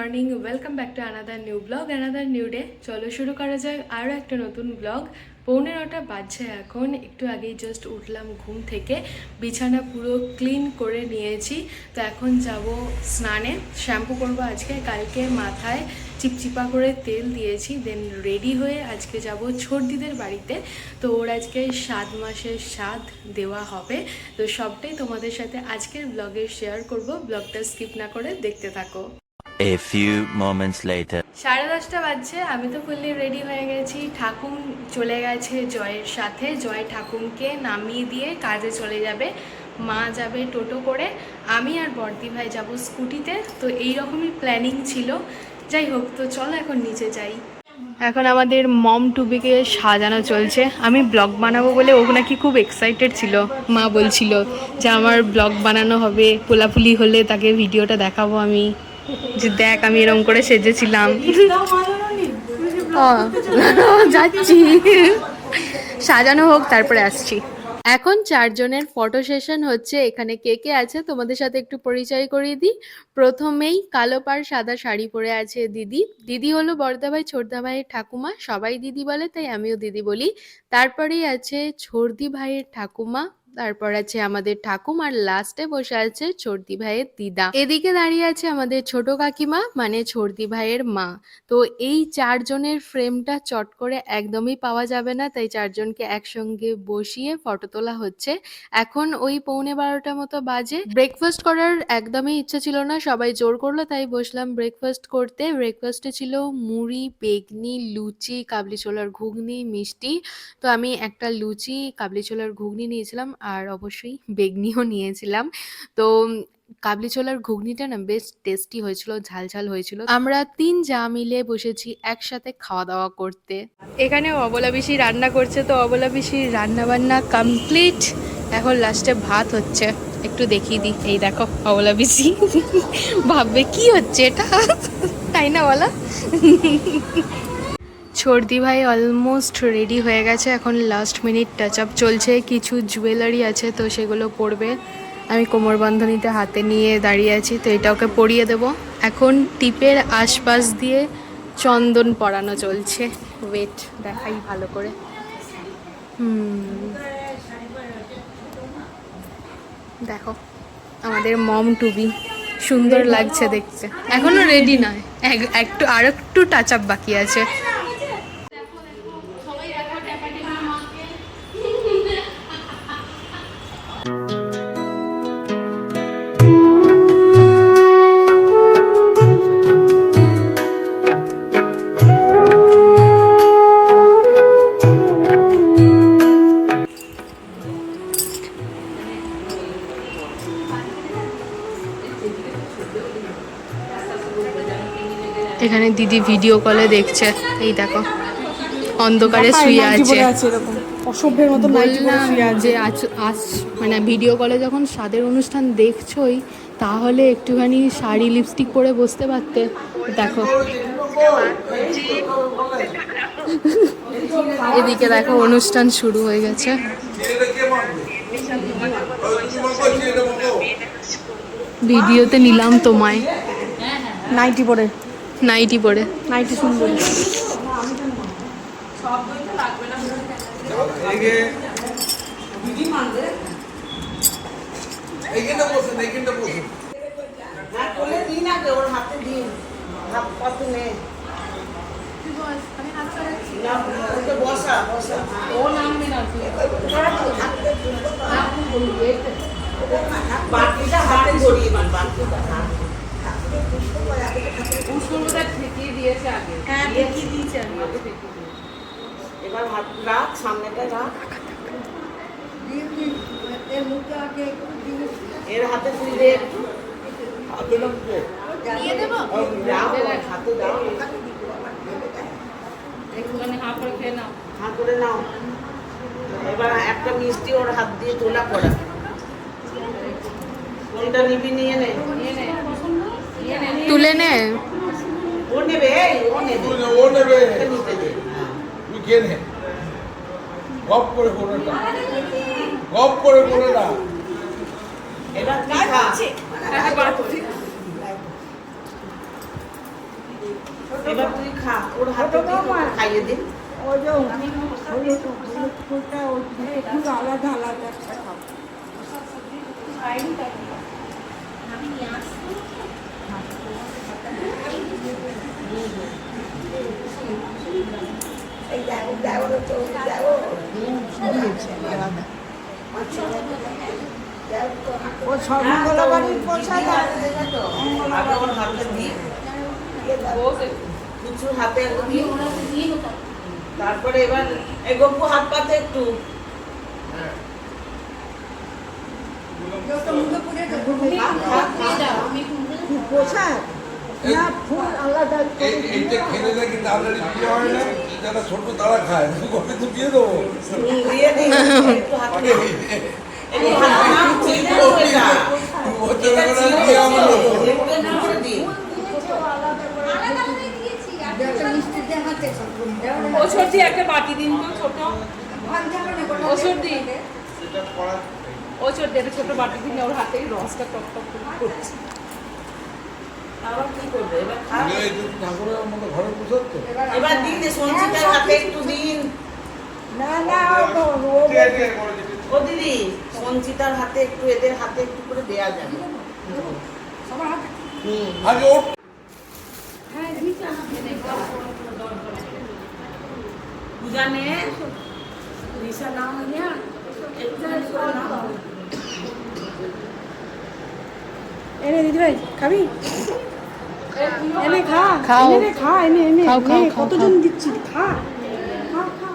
Morning, welcome back to another new blog, another new day. চলো শুরু করা যাক আরও একটা নতুন ব্লগ। 9:15 বাজছে এখন। একটু আগেই জাস্ট উঠলাম ঘুম থেকে, বিছানা পুরো ক্লিন করে নিয়েছি। তো এখন যাব স্নানে, শ্যাম্পু করবো আজকে। কালকে মাথায় চিপচিপা করে তেল দিয়েছি, দেন রেডি হয়ে আজকে যাব ছোটদিদের বাড়িতে। তো ওর আজকে 7 মাসের সাধ দেওয়া হবে। তো সবটাই তোমাদের সাথে আজকের ব্লগে শেয়ার করব। ব্লগটা স্কিপ না করে দেখতে থাকো। A few moments later. 10:30 বাজছে, আমি তো ফুললি রেডি হয়ে গেছি। ঠাকুম চলে গেছে জয়ের সাথে, জয় ঠাকুমকে নামিয়ে দিয়ে কাজে চলে যাবে। মা যাবে টোটো করে, আমি আর বর্দি ভাই যাব স্কুটিতে। তো এই রকমই প্ল্যানিং ছিল। যাই হোক, তো চলো এখন নিচে যাই। এখন আমাদের মম টুবিকে সাজানো চলছে। আমি ব্লগ বানাবো বলে ও নাকি খুব এক্সাইটেড ছিল। মা বলছিল যে আমার ব্লগ বানানো হবে, পোলাপুলি হলে তাকে ভিডিওটা দেখাবো আমি, যে দেখ আমি এরকম করে সেজেছিলাম। যাচ্ছি, সাজানো হোক তারপরে আসছি। এখন 4 জনের ফটো সেশন হচ্ছে। এখানে কে কে আছে তোমাদের সাথে একটু পরিচয় করিয়ে দিই। প্রথমেই কালো পাড় সাদা শাড়ি পরে আছে দিদি। দিদি হলো বড়দা ভাই ছোটদা ভাইয়ের ঠাকুমা, সবাই দিদি বলে তাই আমিও দিদি বলি। তারপরেই আছে ছোড়দি ভাইয়ের ঠাকুমা, তারপর আছে আমাদের ঠাকুম, আর লাস্টে বসে আছে ছোড়দি ভাইয়ের দিদা। এদিকে দাঁড়িয়ে আছে আমাদের ছোট কাকিমা, মানে ছোড়দি ভাইয়ের মা। তো এই 4 জনের ফ্রেমটা চট করে একদমই পাওয়া যাবে না, তাই 4 জনকে একসঙ্গে বসিয়ে ফটো তোলা হচ্ছে। এখন ওই 11:15 মতো বাজে। ব্রেকফাস্ট করার একদমই ইচ্ছা ছিল না, সবাই জোর করলো তাই বসলাম ব্রেকফাস্ট করতে। ব্রেকফাস্টে ছিল মুড়ি, বেগনি, লুচি, কাবলি ছোলার ঘুগনি, মিষ্টি। তো আমি একটা লুচি, কাবলি ছোলার ঘুগনি নিয়েছিলাম, আর অবশ্যই বেগনিও নিয়েছিলাম। তো কাবলি ছোলার ঘুগনিটা না বেশ টেস্টি হয়েছিল, ঝাল ঝাল হয়েছিল। আমরা 3 যা মিলে বসেছি একসাথে খাওয়া দাওয়া করতে। এখানে অবলা পিসি রান্না করছে, তো অবলা পিসির রান্না বান্না কমপ্লিট। এখন লাস্টে ভাত হচ্ছে, একটু দেখিয়ে দিই। এই দেখো অবলা পিসি ভাববে কি হচ্ছে এটা, তাই না বলা। ছোড়দি ভাই অলমোস্ট রেডি হয়ে গেছে, এখন লাস্ট মিনিট টাচ আপ চলছে। কিছু জুয়েলারি আছে তো সেগুলো পরবে। আমি কোমর বন্ধনীতে হাতে নিয়ে দাঁড়িয়ে আছি, তো এটা ওকে পরিয়ে দেবো। এখন টিপের আশপাশ দিয়ে চন্দন পরানো চলছে। ওয়েট দেখাই ভালো করে। দেখো আমাদের মম টুবি, সুন্দর লাগছে দেখতে। এখনো রেডি নয়, একটু আর একটু টাচ আপ বাকি আছে। এখানে দিদি ভিডিও কলে দেখছে, এই দেখো অন্ধকারে শুয়ে আছে। অসভ্যের মতো বললাম যে মানে ভিডিও কলে যখন স্বাদের অনুষ্ঠান দেখছোই, তাহলে একটুখানি শাড়ি লিপস্টিক পরে বসতে পারতে। দেখো এদিকে দেখো অনুষ্ঠান শুরু হয়ে গেছে। ভিডিওতে নিলাম তোমায় নাইটি পরে নাইটি পরে। নাইটি সুন্দর। এবার হাত রাখ, সামনেটা রাখ, এর হাতে তুই দে, হাতে দাও, হাতে দাও, হাত করে নাও। এবার একটা মিষ্টি ওর হাত দিয়ে তোলা করা। কোনটা নিবি নিয়ে নে, তুলে নে। ও নেবে, ও নেবে, ও নেবে, নিতে দে। তুই কে নে, গপ করে করে না, গপ করে করে না। এবার কি খা? এবার তুই খা, ওর হাতে দিয়ে ওকে খাইয়ে দে। ওই যে হলুদ ফুলটা ওই ফুল আলাদা আলাদা একটা খাও। ও সর্বমঙ্গলাবাড়ির প্রসাদ আগে ওর হাতে দিই, কুচুর হাতে একটু দিই। তারপরে এবার এই গপ্পু হাত পাতে একটু। প্রসাদ না ফুল আলাদা এইটা খেলে নাকি তাড়াতাড়ি বিয়ে হয় না, যারা ছোট তারা খায়, ওকে তো দিয়ে দেবো। দিয়ে দিই, একটু হাতে দিই। একটু হাতে নাম চিনে তো এটা। এটা চিনে তো, একটু একটু করে দিই। ওষুধ দিয়ে একটা বাটি দিন তো ছোট ওষুধ দিন ওষুধ দিয়ে একটা ছোট বাটি দিন ওর হাতে রসটা টক টক করে পড়ছে আবার কি করবে এবার খা। এই তো ঠাকুরের মতো ঘরে প্রসাদ তো। এবার দিন যে সঞ্চিতার হাতে একটু দিন। না না ও দিদি, সঞ্চিতার হাতে একটু, এদের হাতে একটু করে দেয়া যাবে। আগে ওঠ। পূজা নে নিশা নাও নিয়া একটু করে নাও। এনে দিদি ভাই খাবি? এনে খা, খাও। এনে রে, খা, এনে এনে খাও, খাও, নে, খাও, কতজন দিচ্ছি খা খা খা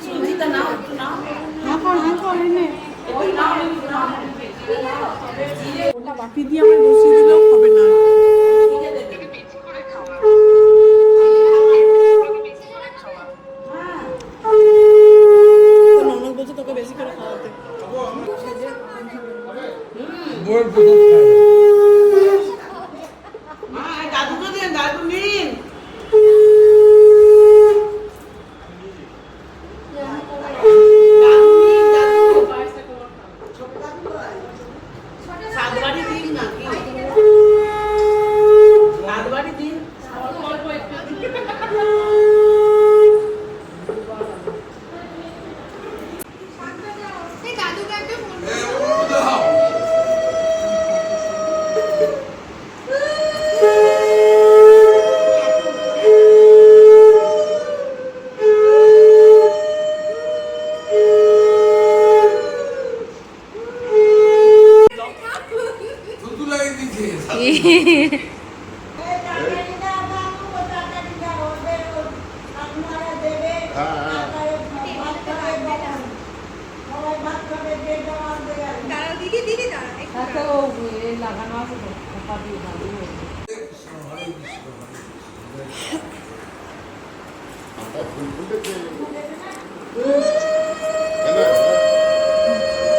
সঞ্চিতা নাও, একটু নাও। হ্যাঁ কর এনে একটু নাও, একটু নাও। ওটা বাটি দিয়ে আমার বসিয়ে দিলেও হবে না। তো ননদ বলছে তোকে বেশি করে খাওয়াতে। বউয়ের প্রসাদ খায় না। মা, এই দাদুকে দিন, দাদু নিন। দাদু নিন, দাদু। সাতবারই দিন নাকি? সাতবারই দিন। থুতু লাগিয়ে দিয়েছে।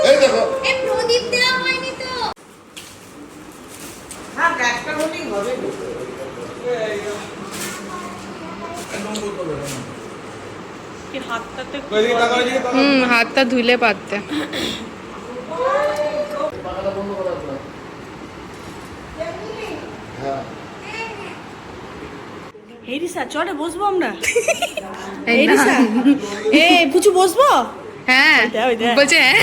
এই দেখো প্রদীপ দেওয়া হয়নি তো হ্যাঁ, একটা হলেই হবে। হাতটা ধুলে পারতে। হ্যাঁ এই রিসা চলে বসবো আমরা। এই এই না। রিসা এ পুচু বসবো? হ্যাঁ ওই দেখ। বলছে হ্যাঁ।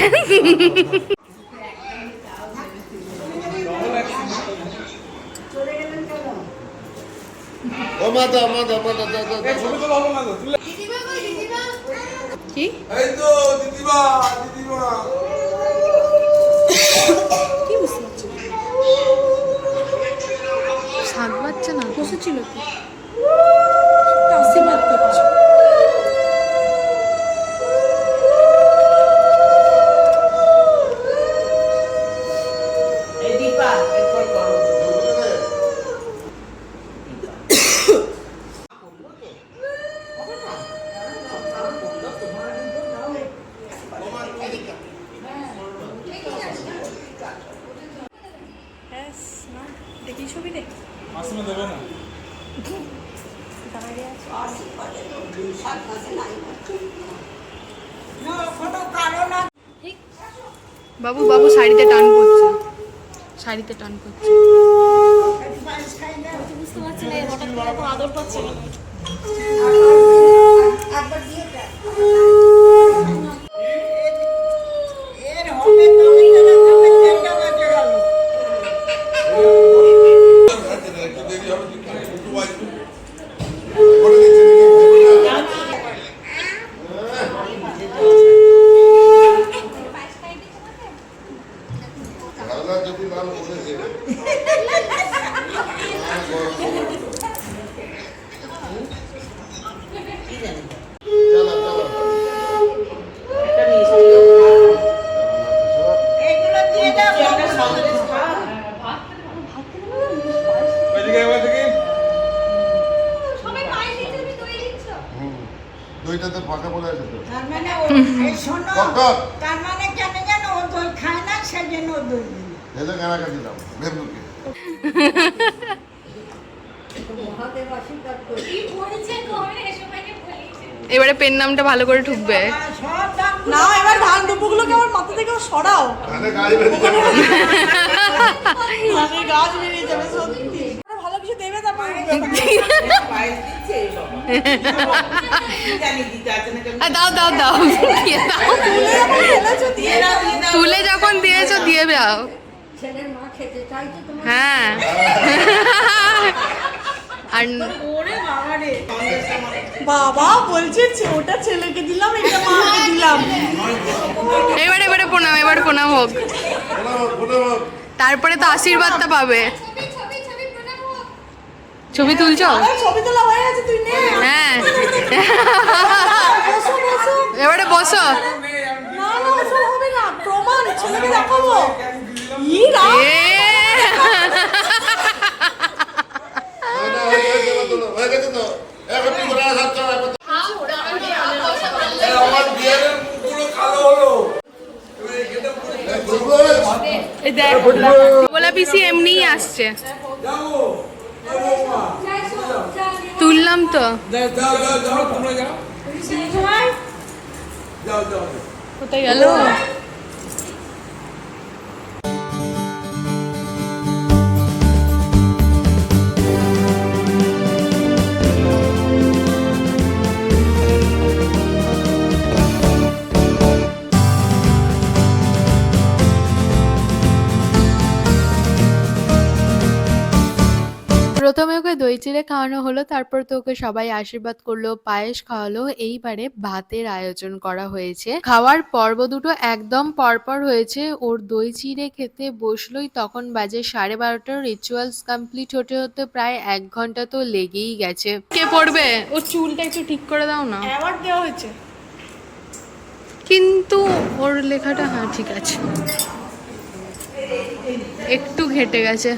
ও মাতা মাতা মাতা দাদা ছবি তোলা হবে না তো? তুলে- দিদিমা কই দিদিমা কি এই তো দিদিমা, দিদিমা। কি বুঝতে পারছি না। শাক বাচ্চা না বসেছিল কি আশীর্বাদ করছে। এই দীপা, এরপর করো। দেখি ছবি দেখ বাবু বাবু শাড়িতে টান পড়ছে, শাড়িতে টান পড়ছে। পায়েস খাই না বুঝতে পারছি না হঠাৎ করে এত আদর পাচ্ছে না। একবার দিয়ে দেখ। এর হবে তবে তেলে তবে তেলটা বেঁচে গেল। একটু দেরি হবে একটু বাজবে করে দিচ্ছি খেলনা যদি নাম বলেছে চলো চলো এগুলো দিয়ে দাও এদিকে একবার দেখি সবাই পায়ে দিতে তুমি দই দিচ্ছ দইটাতে ফাঁকা বলে আছে তো তার মানে এই শোনো কত? তার মানে কেন জানো ও দই খায় না সেজন্য ও দই দিল এলে কানাকা দিলাম ভেবলুকে মহাদেব আশীর্বাদ করি কি বলছে কবে সবাইকে বলেছে এবারে পেন নামটা ভালো করে ঠুকবে। সব দাম না এবার ধান দুপুগুলোকে আমার মাথা থেকে সরাও, তাহলে গাড়ি বেরিয়ে যাবে ধানের গাছ বেরিয়ে যাবে সত্যি। ভালো কিছু দেবে তারপর পায়েস দিচ্ছে জানি দিতে আছে না কেন দাও দাও দাও দিয়ে দাও। ফেলেছো দিয়ে দাও। তুলে যখন দিয়েছো দিয়ে দাও। ছেলের মা খেতে চাইছে তোমার হ্যাঁ আর ওরে বাবা রে, বাবা বলছে ওটা ছেলেকে দিলাম এটা মাকে দিলাম। এবারে প্রণাম, এবারে প্রণাম হোক, তারপরে তো আশীর্বাদটা পাবে। ছবি ছবি ছবি প্রণাম হোক ছবি তুলছো? আরে ছবি তোলা হয়ে গেছে, তুই নে। হ্যাঁ বসো বসো। এবারে বসো। না না ওসব হবে না, প্রমাণ ছেলেকে দেখাবো। ই রাম, এ হয়ে গেছে তো এখন কি করে আসছে আমার বিয়ের পুরো কালো হলো এই দেখ গোলা পিসি এমনিই আসছে, যাবো তুললাম তো। যাও যাও যাও যাও তোমরা যাও যাও যাও কোথায় গেল? প্রথমে ওকে দই চিড়ে খাওয়ানো হলো, তারপর তো ওকে সবাই আশীর্বাদ করলো, পায়েস খাওয়ালো। এইবারে ভাতের আয়োজন করা হয়েছে। খাওয়ার পর্ব দুটো একদম পরপর হয়েছে। ওর দই চিড়ে খেতে বসলোই তখন বাজে 12:30। রিচুয়ালস কমপ্লিট হতে হতে প্রায় 1 ঘন্টা তো লেগেই গেছে। কে পড়বে? ওর চুলটা একটু ঠিক করে দাও না। অ্যাওয়ার্ড দেওয়া হয়েছে। কিন্তু ওর লেখাটা হ্যাঁ ঠিক আছে, একটু ঘেটে গেছে।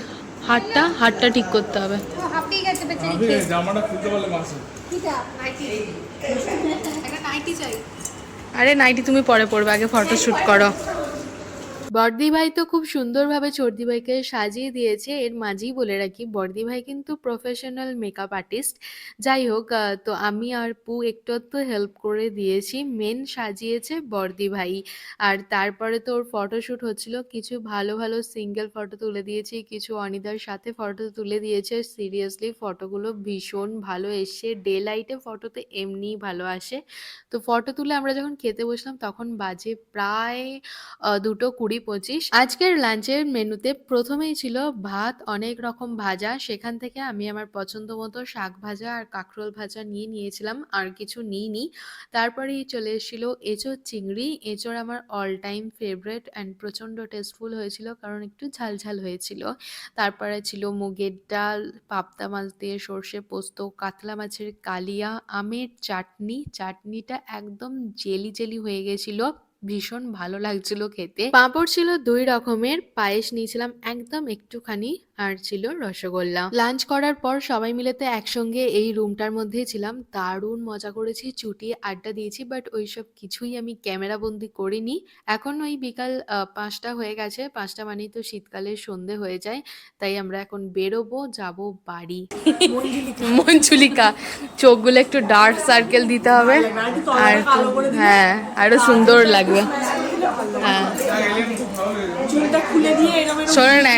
হাতটা ঠিক করতে হবে। ও হাঁপিয়ে গেছে বেচারি আমি জামাটা খুলতে পারলে মাসে কিটা নাইটি একটা নাইটি চাই আরে নাইটি তুমি পরে পড়বে, আগে ফটো শুট করো। বর্দি ভাই তো খুব সুন্দরভাবে চর্দি ভাইকে সাজিয়ে দিয়েছে। এর মাঝেই বলে রাখি বর্দি ভাই কিন্তু প্রফেশনাল মেকআপ আর্টিস্ট। যাই হোক, তো আমি আর পু একটু তো হেল্প করে দিয়েছি, মেন সাজিয়েছে বর্দি ভাই। আর তারপরে তো ওর ফটোশ্যুট হচ্ছিল, কিছু ভালো ভালো সিঙ্গেল ফটো তুলে দিয়েছি, কিছু অনিদার সাথে ফটো তুলে দিয়েছে। সিরিয়াসলি ফটোগুলো ভীষণ ভালো এসছে। ডে লাইটে ফটোতে এমনিই ভালো আসে। তো ফটো তুলে আমরা যখন খেতে বসলাম তখন বাজে প্রায় 2:20-25। আজকের লাঞ্চের মেনুতে প্রথমেই ছিল ভাত, অনেক রকম ভাজা। সেখান থেকে আমি আমার পছন্দ মতো শাক ভাজা আর কাঁকরোল ভাজা নিয়েছিলাম, আর কিছু নিইনি। তারপরেই চলে এসেছিল এঁচোড় চিংড়ি। এঁচোড় আমার অল টাইম ফেভারেট অ্যান্ড প্রচণ্ড টেস্টফুল হয়েছিল, কারণ একটু ঝাল হয়েছিল। তারপরে ছিল মুগের ডাল, পাবদা মাছ দিয়ে সর্ষে পোস্ত, কাতলা মাছের কালিয়া, আমের চাটনিটা একদম জেলি হয়ে গেছিল, ভীষণ ভালো লাগছিল খেতে। পাঁপড় ছিল 2 রকমের, পায়েস নিয়েছিলাম একদম একটুখানি, আর ছিল রসগোল্লা। লাঞ্চ করার পর সবাই মিলে তো একসঙ্গে এই রুমটার মধ্যেই ছিলাম, দারুণ মজা করেছি, চুটিয়ে আড্ডা দিয়েছি, বাট ওইসব কিছুই আমি ক্যামেরা বন্দি করিনি। এখন ওই বিকাল 5টা হয়ে গেছে, 5টা মানেই তো শীতকালের সন্ধে হয়ে যায়, তাই আমরা এখন বেরোবো, যাব বাড়ি। মঞ্জুলিকা, চোখগুলো একটু ডার্ক সার্কেল দিতে হবে, আর হ্যাঁ আরো সুন্দর লাগবে। হ্যাঁ চুলটা খুলে দিয়ে এরকম শোনো না,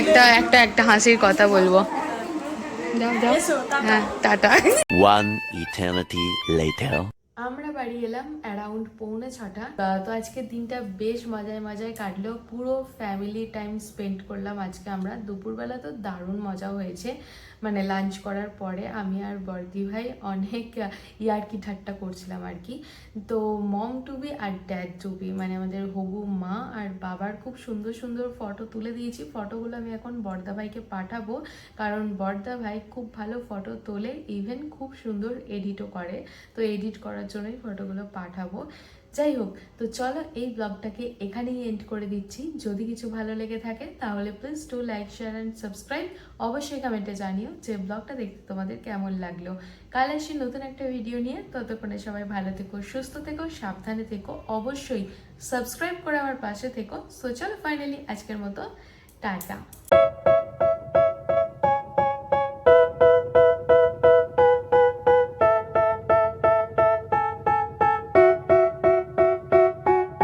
একটা হাসির কথা বলবো। যাও যাও হ্যাঁ টাটা। One eternity later. আমরা বাড়ি এলাম অ্যারাউন্ড 5:45। তো আজকের দিনটা বেশ মজায় মজায় কাটলো, পুরো ফ্যামিলি টাইম স্পেন্ড করলাম আজকে আমরা। দুপুরবেলা তো দারুণ মজা হয়েছে, মানে লাঞ্চ করার পরে আমি আর বর্দি ভাই অনেক ইয়ার্কি ঠাট্টা করছিলাম আর কি। তো মম টু বি আর ড্যাড টু বি, মানে আমাদের হবু মা আর বাবার খুব সুন্দর সুন্দর ফটো তুলে দিয়েছি। ফটোগুলো আমি এখন বর্দা ভাইকে পাঠাবো, কারণ বর্দা ভাই খুব ভালো ফটো তোলে, ইভেন খুব সুন্দর এডিটও করে। তো এডিট করার জন্যই ফটোগুলো পাঠাবো। যাই হোক, তো চলো এই ব্লগটাকে এখানেই এন্ড করে দিচ্ছি। যদি কিছু ভালো লেগে থাকে তাহলে please to like, share and subscribe. অবশ্যই কমেন্টে জানিও যে ব্লগটা দেখতে তোমাদের কেমন লাগলো। কাল আসি নতুন একটা ভিডিও নিয়ে, ততক্ষণে সবাই ভালো থেকো, সুস্থ থেকো, সাবধানে থেকো, অবশ্যই সাবস্ক্রাইব করে আমার পাশে থেকো। সো চলো ফাইনালি আজকের মতো টাটা।